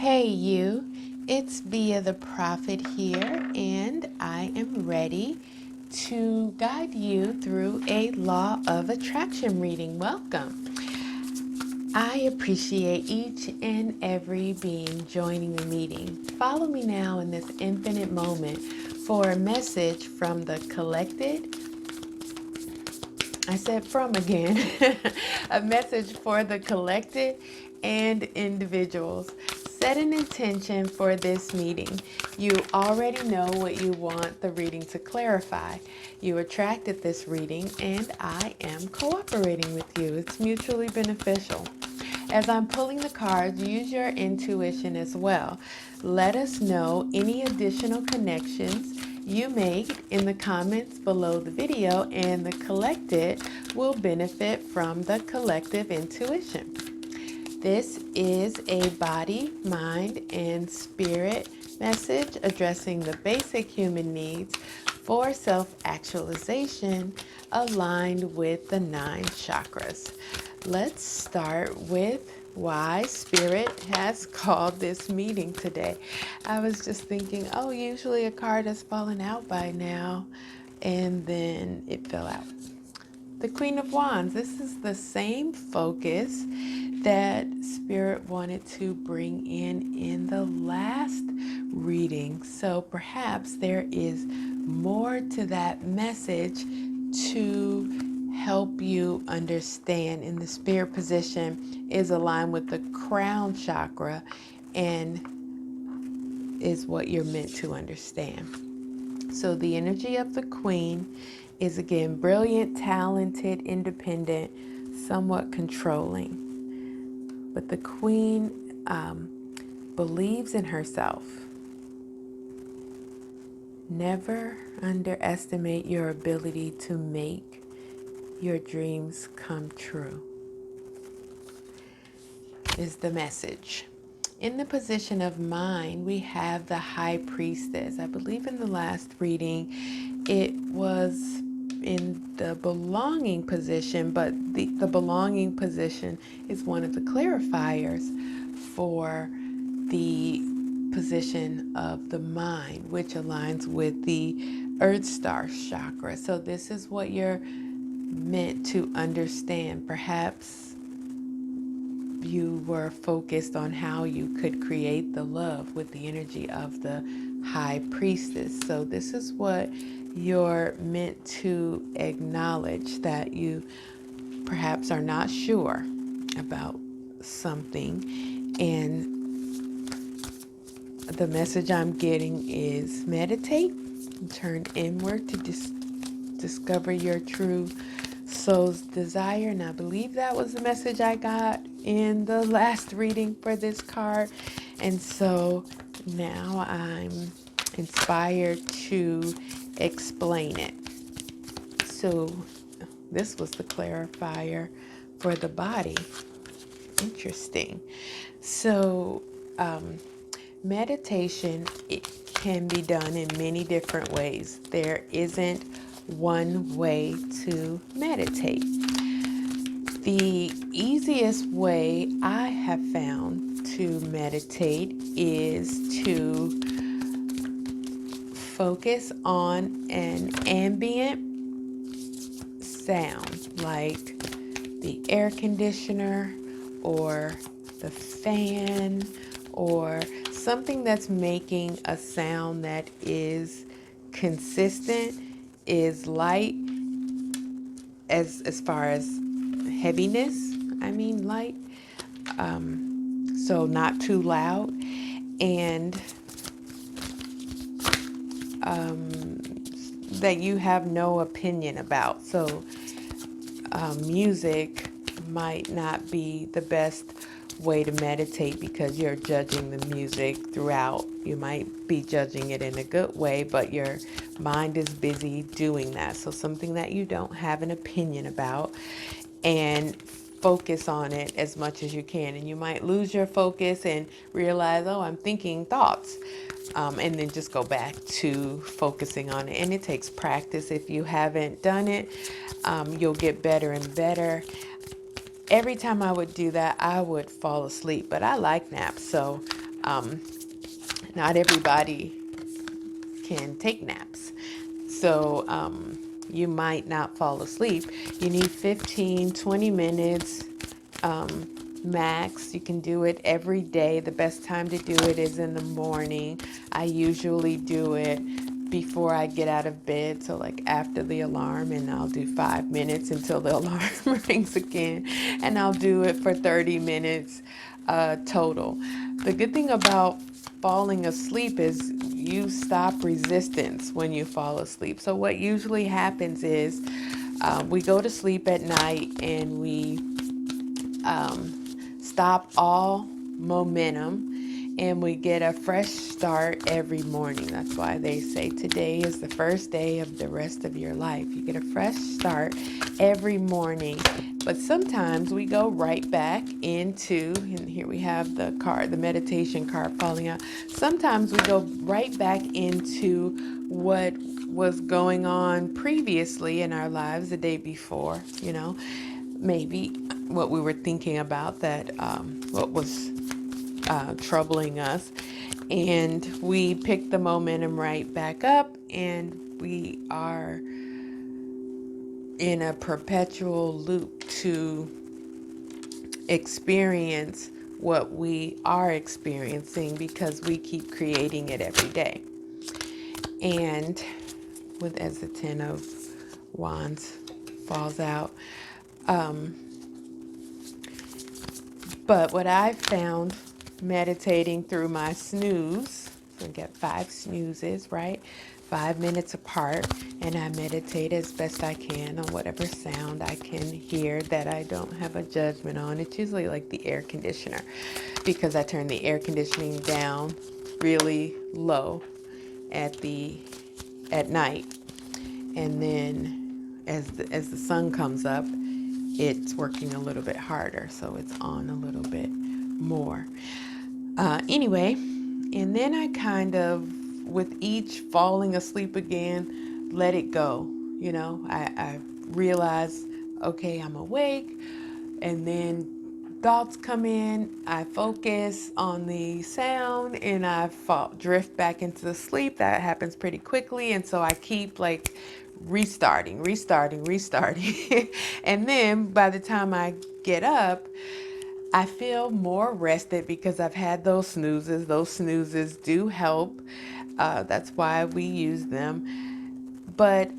Hey you, it's Bia the Prophet here, and I am ready to guide you through a law of attraction reading. Welcome. I appreciate each and every being joining the meeting. Follow me now in this infinite moment for a message from the collected. I said from again. A message for the collected and individuals. Set an intention for this meeting. You already know what you want the reading to clarify. You attracted this reading, and I am cooperating with you. It's mutually beneficial. As I'm pulling the cards, use your intuition as well. Let us know any additional connections you make in the comments below the video, and the collected will benefit from the collective intuition. This is a body, mind, and spirit message addressing the basic human needs for self-actualization aligned with the 9 chakras. Let's start with why Spirit has called this meeting today. I was just thinking, oh, usually a card has fallen out by now, and then it fell out. The Queen of Wands. This is the same focus that Spirit wanted to bring in the last reading. So perhaps there is more to that message to help you understand. And the Spirit position is aligned with the crown chakra and is what you're meant to understand. So the energy of the Queen is again brilliant, talented, independent, somewhat controlling. But the Queen believes in herself. Never underestimate your ability to make your dreams come true, is the message. In the position of mind, we have the High Priestess. I believe in the last reading, it was in the belonging position, but the belonging position is one of the clarifiers for the position of the mind, which aligns with the Earth Star chakra. So this is what you're meant to understand. Perhaps you were focused on how you could create the love with the energy of the High Priestess. So this is what you're meant to acknowledge, that you perhaps are not sure about something. And the message I'm getting is meditate, turn inward to discover your true soul's desire. And I believe that was the message I got in the last reading for this card. And so now I'm inspired to explain it. So this was the clarifier for the body. Interesting. So meditation, it can be done in many different ways. There isn't one way to meditate. The easiest way I have found to meditate is to focus on an ambient sound, like the air conditioner or the fan, or something that's making a sound that is consistent, is light, as far as heaviness, I mean light, so not too loud, and that you have no opinion about. So music might not be the best way to meditate because you're judging the music throughout. You might be judging it in a good way, but your mind is busy doing that. So something that you don't have an opinion about, and focus on it as much as you can. And you might lose your focus and realize, oh, I'm thinking thoughts, and then just go back to focusing on it. And it takes practice. If you haven't done it, you'll get better and better. Every time I would do that, I would fall asleep, but I like naps, so Not everybody can take naps. So you might not fall asleep. You need 15, 20 minutes max. You can do it every day. The best time to do it is in the morning. I usually do it before I get out of bed, so like after the alarm, and I'll do 5 minutes until the alarm rings again, and I'll do it for 30 minutes total. The good thing about falling asleep is you stop resistance when you fall asleep. So what usually happens is we go to sleep at night and we stop all momentum and we get a fresh start every morning. That's why they say today is the first day of the rest of your life. You get a fresh start every morning. But sometimes we go right back into, and here we have the card, the meditation card falling out. Sometimes we go right back into what was going on previously in our lives the day before, maybe what we were thinking about, that what was troubling us, and we pick the momentum right back up, and we are in a perpetual loop to experience what we are experiencing because we keep creating it every day. And as the 10 of Wands falls out, but what I found meditating through my snooze, I get 5 snoozes, right? 5 minutes apart, and I meditate as best I can on whatever sound I can hear that I don't have a judgment on. It's usually like the air conditioner, because I turn the air conditioning down really low at night, and then as the sun comes up, it's working a little bit harder, so it's on a little bit more. Anyway, and then I kind of, with each falling asleep again, let it go. I realize, okay, I'm awake, and then thoughts come in. I focus on the sound, and I drift back into the sleep. That happens pretty quickly, and so I keep like restarting. And then by the time I get up, I feel more rested because I've had those snoozes. Those snoozes do help. That's why we use them. But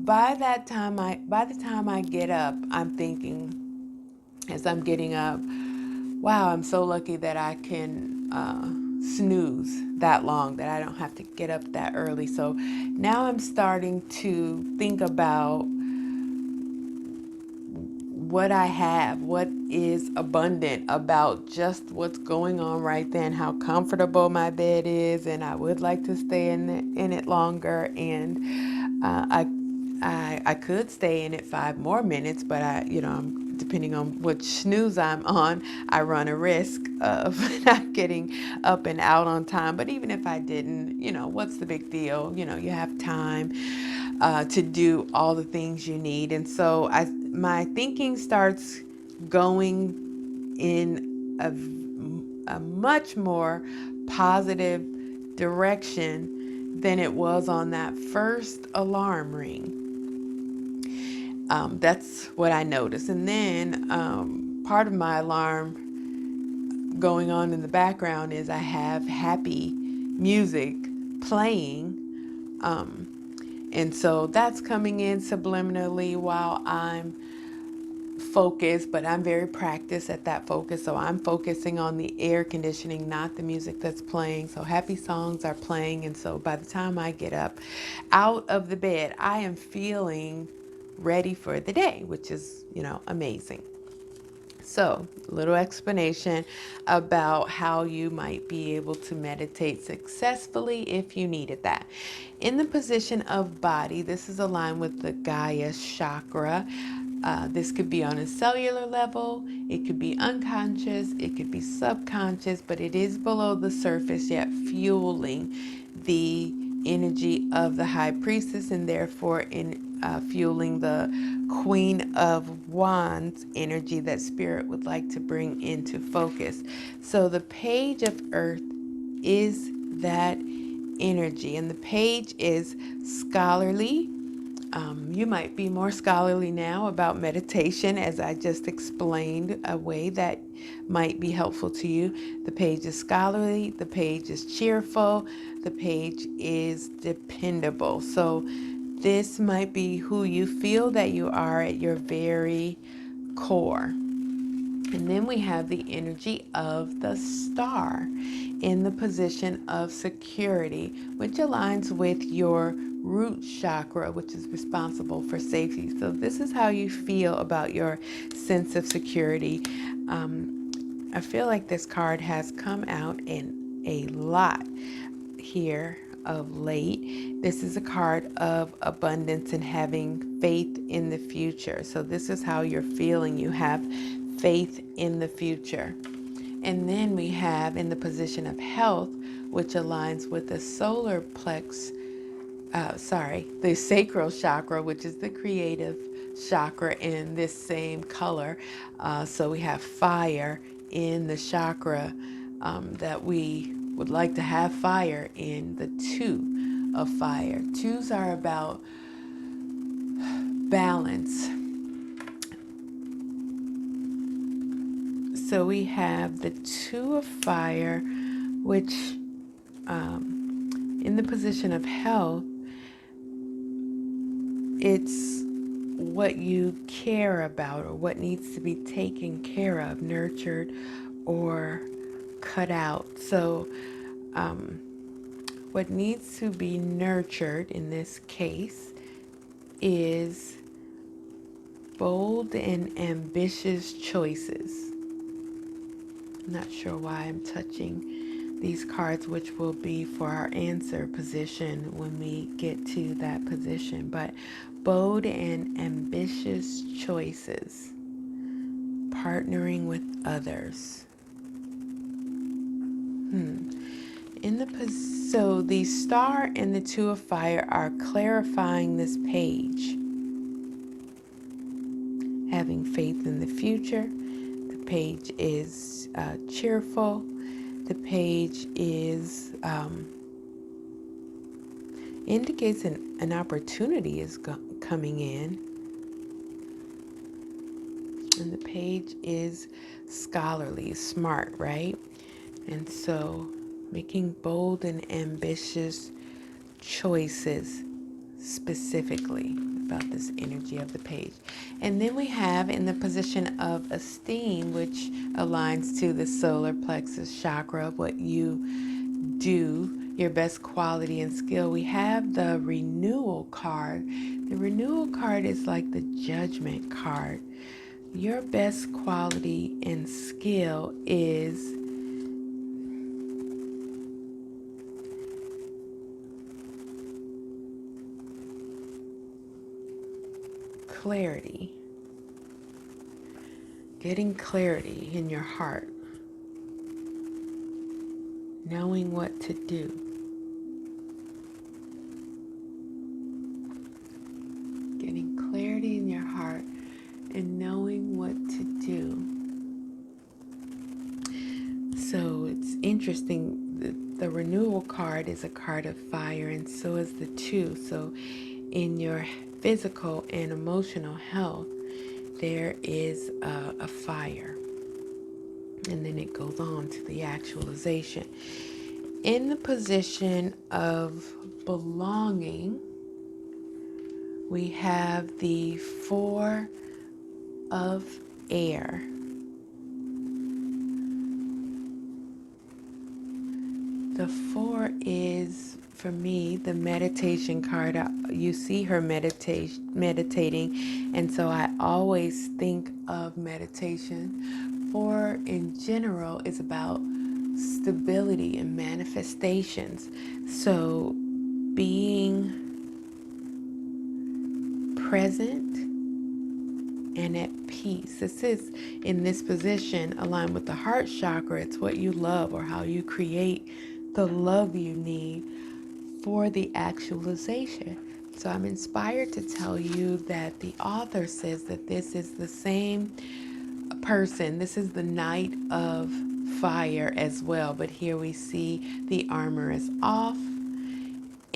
by the time I get up, I'm thinking, as I'm getting up, wow, I'm so lucky that I can snooze that long, that I don't have to get up that early. So now I'm starting to think about what I have, what is abundant about just what's going on right then, how comfortable my bed is, and I would like to stay in it longer. And I could stay in it 5 more minutes, but I'm depending on which snooze I'm on, I run a risk of not getting up and out on time. But even if I didn't, what's the big deal? You have time to do all the things you need. And so my thinking starts going in a much more positive direction than it was on that first alarm ring. That's what I noticed. And then part of my alarm going on in the background is I have happy music playing. And so that's coming in subliminally while I'm focused, but I'm very practiced at that focus. So I'm focusing on the air conditioning, not the music that's playing. So happy songs are playing. And so by the time I get up out of the bed, I am feeling ready for the day, which is, amazing. So, a little explanation about how you might be able to meditate successfully if you needed that. In the position of body, this is aligned with the Gaia chakra. This could be on a cellular level, it could be unconscious, it could be subconscious, but it is below the surface, yet fueling the energy of the high priestess, and therefore fueling the Queen of Wands energy that Spirit would like to bring into focus. So the Page of Earth is that energy, and the page is scholarly. You might be more scholarly now about meditation, as I just explained a way that might be helpful to you. The page is scholarly, the page is cheerful, the page is dependable. So this might be who you feel that you are at your very core. And then we have the energy of the star in the position of security, which aligns with your root chakra, which is responsible for safety. So this is how you feel about your sense of security. I feel like this card has come out in a lot here of late. This is a card of abundance and having faith in the future. So this is how you're feeling. You have faith in the future. And then we have in the position of health, which aligns with the solar plex, the sacral chakra, which is the creative chakra in this same color. So we have fire in the chakra that we would like to have fire in, the two of fire. Twos are about balance. So we have the two of fire, which in the position of health, it's what you care about or what needs to be taken care of, nurtured or cut out. So what needs to be nurtured in this case is bold and ambitious choices. I'm not sure why I'm touching these cards, which will be for our answer position when we get to that position. But bold and ambitious choices, partnering with others. So the star and the two of fire are clarifying this page. Having faith in the future. The page is cheerful. The page is indicates an opportunity is coming in. And the page is scholarly, smart, right? And so making bold and ambitious choices specifically about this energy of the page. And then we have in the position of esteem, which aligns to the solar plexus chakra, what you do, your best quality and skill. We have the renewal card. The renewal card is like the judgment card. Your best quality and skill is clarity. Getting clarity in your heart. Knowing what to do. Getting clarity in your heart and knowing what to do. So it's interesting. The renewal card is a card of fire, and so is the two. So in your physical and emotional health, there is a fire. And then it goes on to the actualization. In the position of belonging, we have the four of air. The four is, for me, the meditation card. You see her meditating, and so I always think of meditation. Four, in general, is about stability and manifestations. So being present and at peace. This is, in this position, aligned with the heart chakra. It's what you love or how you create the love you need for the actualization. So I'm inspired to tell you that the author says that this is the same person. This is the Knight of Fire as well. But here we see the armor is off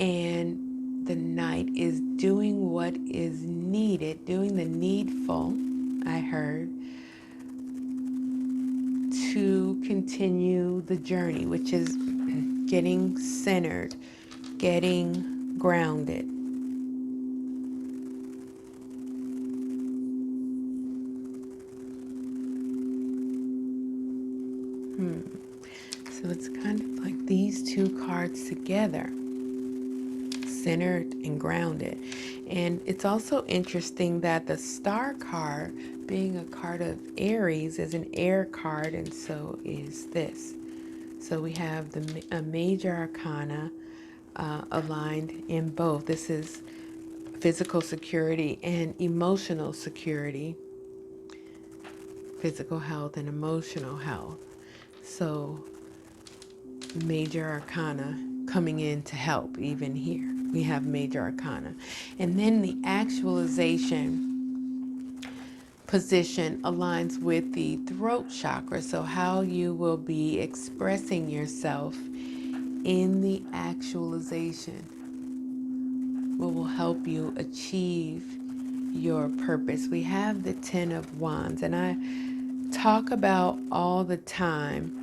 and the knight is doing what is needed, doing the needful, I heard, to continue the journey, which is getting centered, getting grounded. So it's kind of like these two cards together, centered and grounded. And it's also interesting that the Star card, being a card of Aries, is an air card, and so is this. So we have a major arcana aligned in both. This is physical security and emotional security, physical health and emotional health. So major arcana coming in to help even here. We have major arcana. And then the actualization position aligns with the throat chakra. So how you will be expressing yourself in the actualization what will help you achieve your purpose. We have the Ten of Wands, and I talk about all the time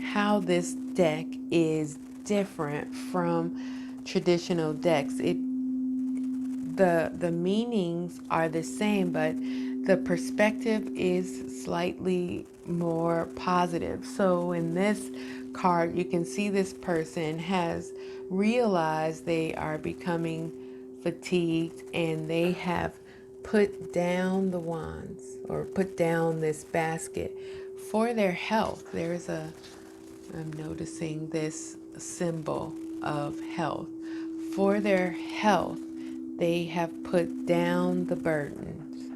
how this deck is different from traditional decks. The meanings are the same, but the perspective is slightly more positive. So in this card, you can see this person has realized they are becoming fatigued and they have put down the wands or put down this basket for their health. I'm noticing this symbol of health. For their health, they have put down the burdens,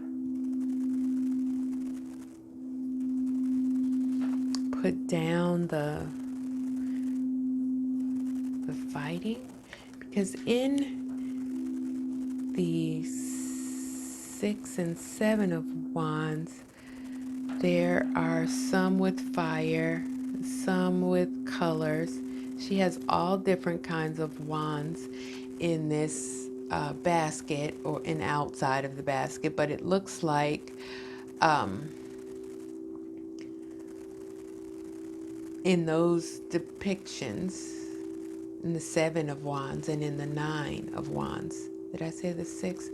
put down the fighting, because in the 6 and 7 of Wands, there are some with fire, some with colors. She has all different kinds of wands in this basket or in outside of the basket, but it looks like in those depictions, in the 7 of Wands and in the 9 of Wands. Did I say the 6?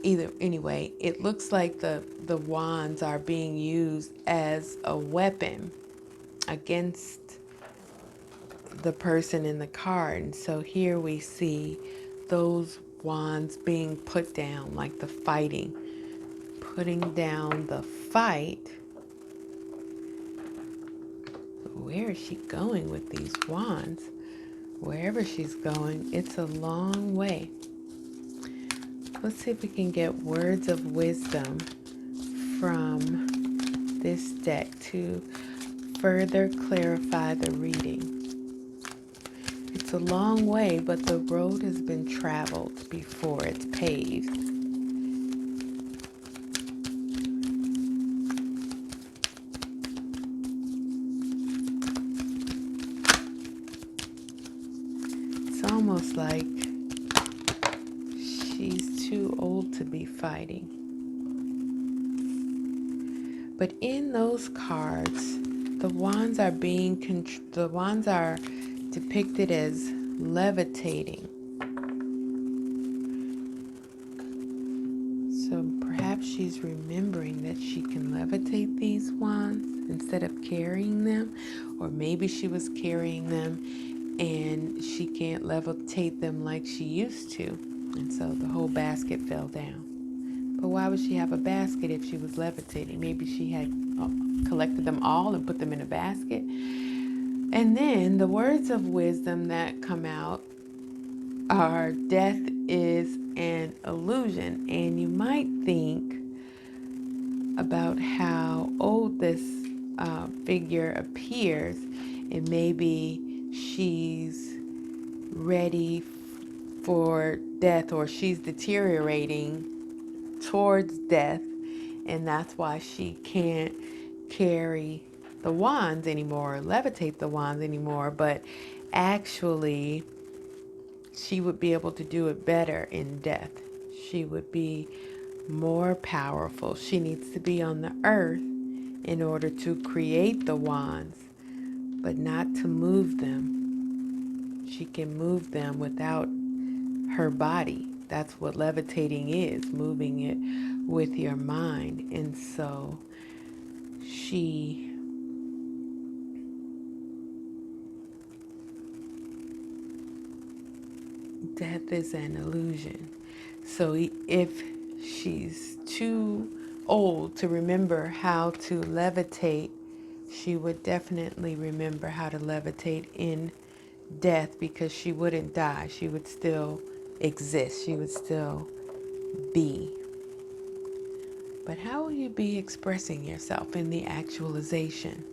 Anyway, it looks like the wands are being used as a weapon against the person in the card. And so here we see those wands being put down, like the fighting, putting down the fight. Where is she going with these wands? Wherever she's going, it's a long way. Let's see if we can get words of wisdom from this deck to further clarify the reading. It's a long way, but the road has been traveled before it's paved. It's almost like she's too old to be fighting. But in those cards, the wands are depicted as levitating. So perhaps she's remembering that she can levitate these wands instead of carrying them, or maybe she was carrying them and she can't levitate them like she used to, and so the whole basket fell down. But why would she have a basket if she was levitating? Maybe she had collected them all and put them in a basket. And then the words of wisdom that come out are death is an illusion. And you might think about how old this figure appears, and maybe she's ready for death, or she's deteriorating towards death, and that's why she can't carry the wands anymore, or levitate the wands anymore. But actually, she would be able to do it better in death. She would be more powerful. She needs to be on the earth in order to create the wands, but not to move them. She can move them without her body. That's what levitating is, moving it with your mind. And so death is an illusion. So if she's too old to remember how to levitate, she would definitely remember how to levitate in death, because she wouldn't die. She would still exist. She would still be. But how will you be expressing yourself in the actualization?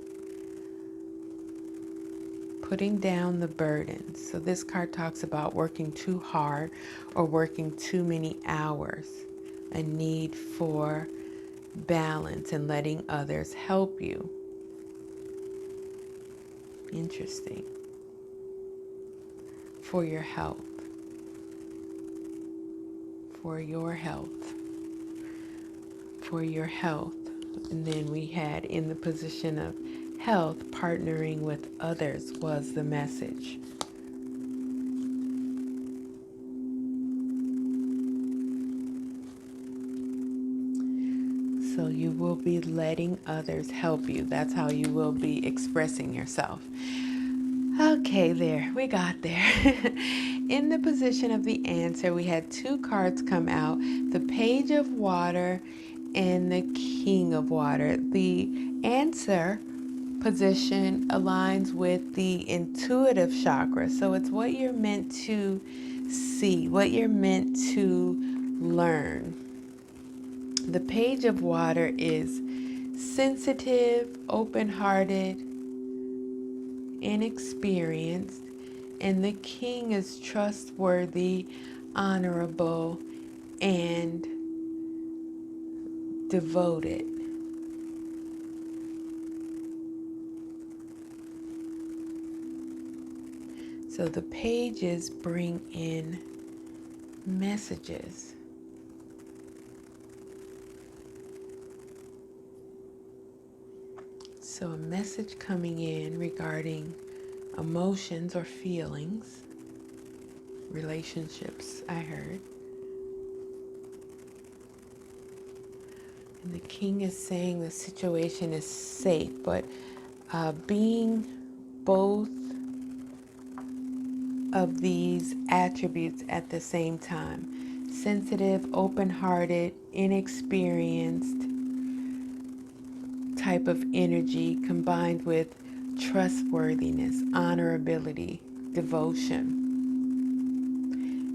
Putting down the burdens. So this card talks about working too hard or working too many hours. A need for balance and letting others help you. Interesting. For your health. For your health. For your health. And then we had, in the position of health, partnering with others was the message. So you will be letting others help you. That's how you will be expressing yourself. Okay, there, we got there. In the position of the answer, we had two cards come out, the Page of Water and the King of Water. The answer position aligns with the intuitive chakra. So it's what you're meant to see, what you're meant to learn. The Page of Water is sensitive, open-hearted, inexperienced, and the King is trustworthy, honorable, and devoted. So the pages bring in messages. So a message coming in regarding emotions or feelings, relationships, I heard. And the King is saying the situation is safe, but being both of these attributes at the same time. Sensitive, open-hearted, inexperienced type of energy combined with trustworthiness, honorability, devotion.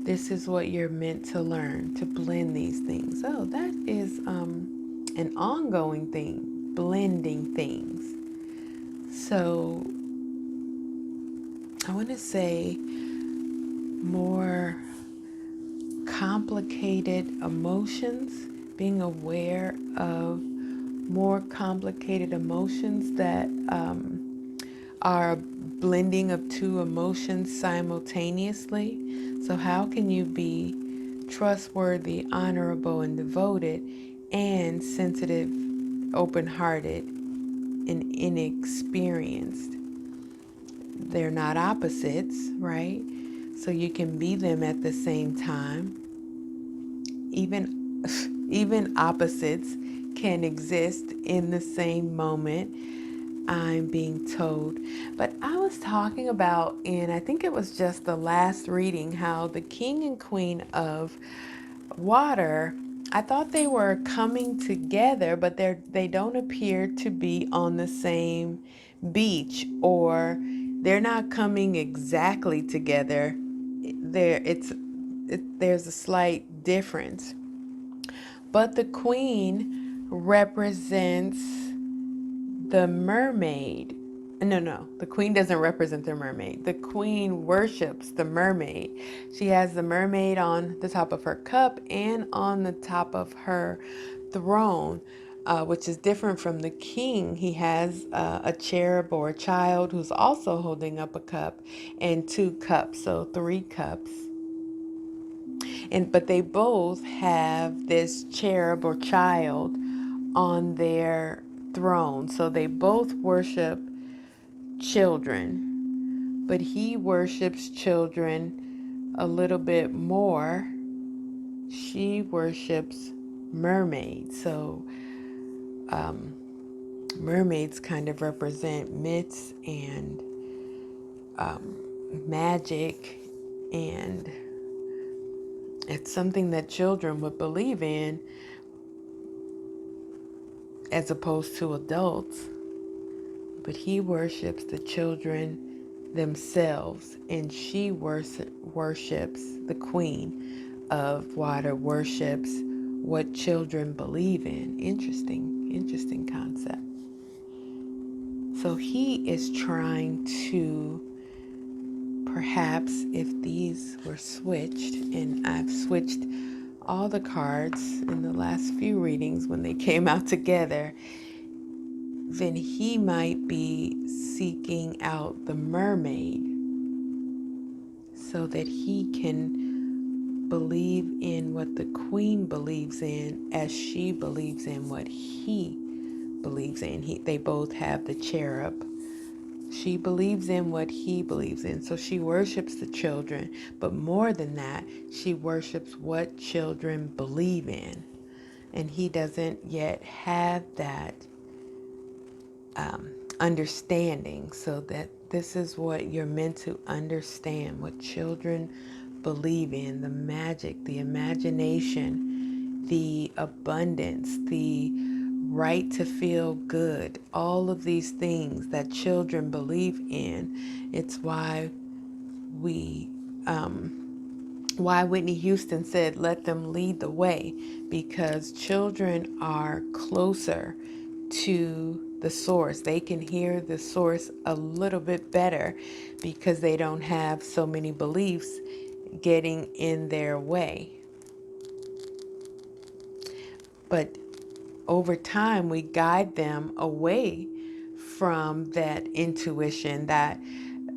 This is what you're meant to learn, to blend these things. Oh, that is an ongoing thing, blending things. So I want to say more complicated emotions, being aware of more complicated emotions that are a blending of two emotions simultaneously. So how can you be trustworthy, honorable, and devoted, and sensitive, open-hearted, and inexperienced? They're not opposites, right? So you can be them at the same time. Even opposites can exist in the same moment, I'm being told. But I was talking about, and I think it was just the last reading, how the King and Queen of Water, I thought they were coming together, but they don't appear to be on the same beach, or they're not coming exactly together. There's a slight difference. But the Queen represents the mermaid, No, the queen doesn't represent the mermaid. The queen worships the mermaid. She has the mermaid on the top of her cup and on the top of her throne, which is different from the king. He has a cherub or a child who's also holding up a cup and two cups, so three cups. But they both have this cherub or child on their throne, so they both worship children, but he worships children a little bit more. She worships mermaids. So mermaids kind of represent myths and magic, and it's something that children would believe in as opposed to adults. But he worships the children themselves, and she worships the queen of water, worships what children believe in. Interesting concept. So he is trying to, perhaps if these were switched, and I've switched all the cards in the last few readings when they came out together, then he might be seeking out the mermaid so that he can believe in what the queen believes in as she believes in what he believes in. They both have the cherub. She believes in what he believes in. So she worships the children, but more than that, she worships what children believe in. And he doesn't yet have that understanding, so that this is what you're meant to understand, what children believe in, the magic, the imagination, the abundance, the right to feel good, all of these things that children believe in. It's why Whitney Houston said, let them lead the way, because children are closer to the source. They can hear the source a little bit better because they don't have so many beliefs getting in their way. But over time, we guide them away from that intuition, that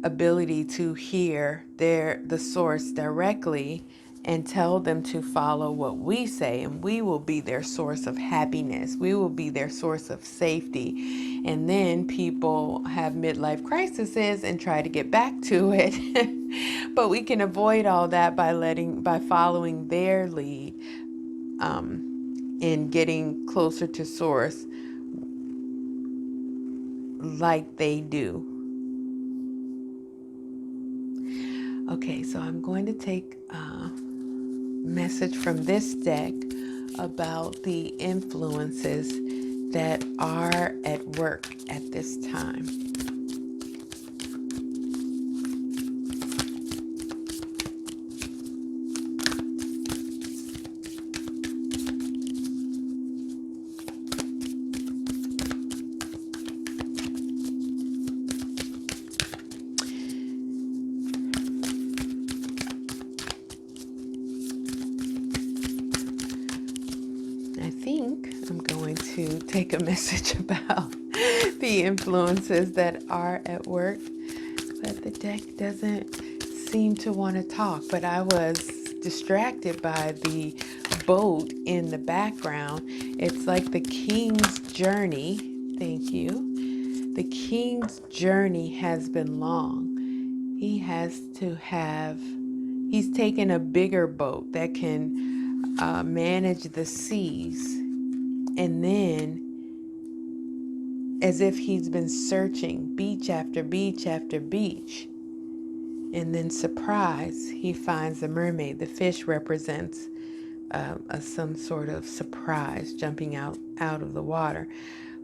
ability to hear the source directly, and tell them to follow what we say, and we will be their source of happiness. We will be their source of safety. And then people have midlife crises and try to get back to it. But we can avoid all that by following their lead, and getting closer to source like they do. Okay, so I'm going to take a message from this deck about the influences that are at work at this time. I think I'm going to take a message about the influences that are at work, but the deck doesn't seem to want to talk. But I was distracted by the boat in the background. It's like the king's journey. Thank you. The king's journey has been long. He's taken a bigger boat that can manage the seas, and then, as if he's been searching beach after beach after beach, and then surprise, he finds a mermaid. The fish represents some sort of surprise, jumping out of the water,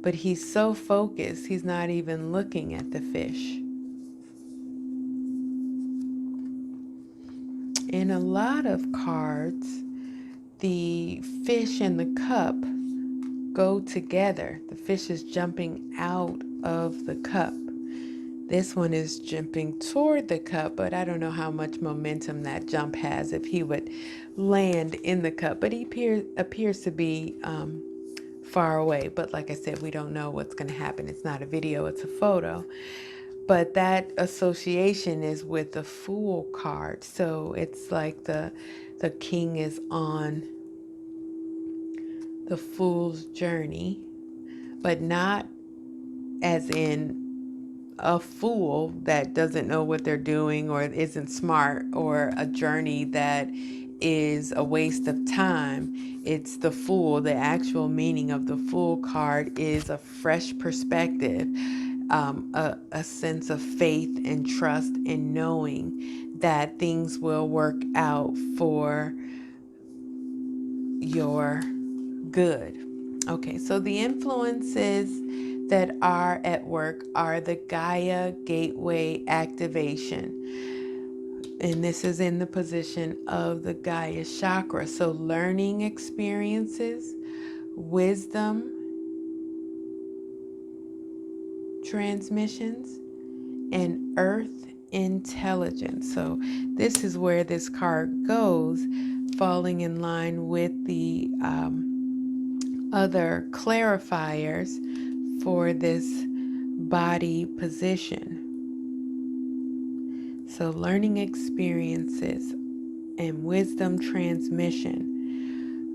but he's so focused he's not even looking at the fish. In a lot of cards, the fish and the cup go together. The fish is jumping out of the cup. This one is jumping toward the cup, but I don't know how much momentum that jump has if he would land in the cup. But he appears to be far away. But like I said, we don't know what's going to happen. It's not a video, it's a photo. But that association is with the Fool card. So it's like the king is on the fool's journey, but not as in a fool that doesn't know what they're doing or isn't smart, or a journey that is a waste of time. It's the fool. The actual meaning of the Fool card is a fresh perspective, a sense of faith and trust and knowing that things will work out for your good. Okay, so the influences that are at work are the Gaia Gateway activation. And this is in the position of the Gaia chakra. So learning experiences, wisdom transmissions, and earth intelligence. So this is where this card goes, falling in line with the other clarifiers for this body position. So learning experiences and wisdom transmission.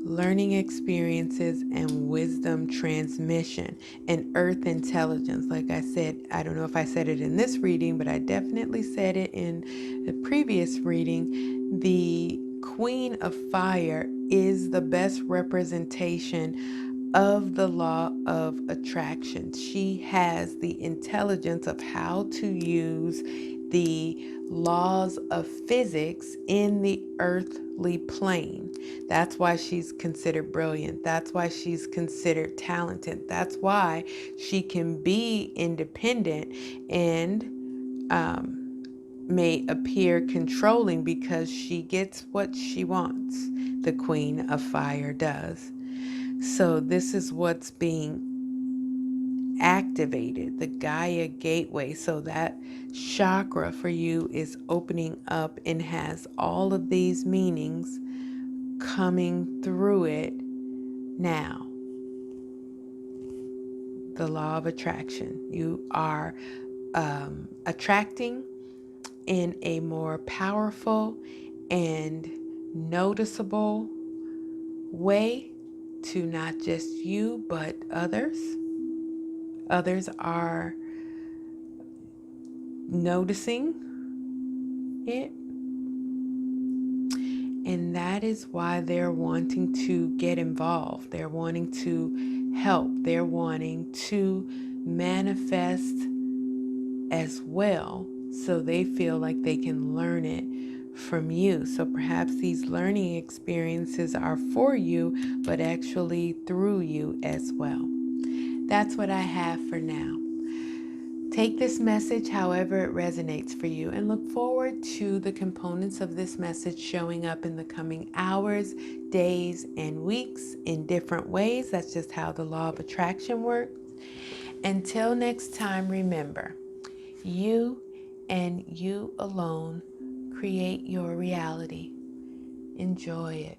Learning experiences and wisdom transmission, and earth intelligence. Like I said, I don't know if I said it in this reading, but I definitely said it in the previous reading. The Queen of Fire is the best representation of the law of attraction. She has the intelligence of how to use the laws of physics in the earthly plane. That's why she's considered brilliant. That's why she's considered talented. That's why she can be independent and may appear controlling, because she gets what she wants. The Queen of Fire does. So this is what's being activated, the Gaia Gateway. So that chakra for you is opening up and has all of these meanings coming through it now. The law of attraction. You are attracting in a more powerful and noticeable way to not just you, but others. Others are noticing it. And that is why they're wanting to get involved. They're wanting to help. They're wanting to manifest as well, so they feel like they can learn it from you. So perhaps these learning experiences are for you, but actually through you as well. That's what I have for now. Take this message however it resonates for you, and look forward to the components of this message showing up in the coming hours, days, and weeks in different ways. That's just how the law of attraction works. Until next time, remember, you and you alone create your reality. Enjoy it.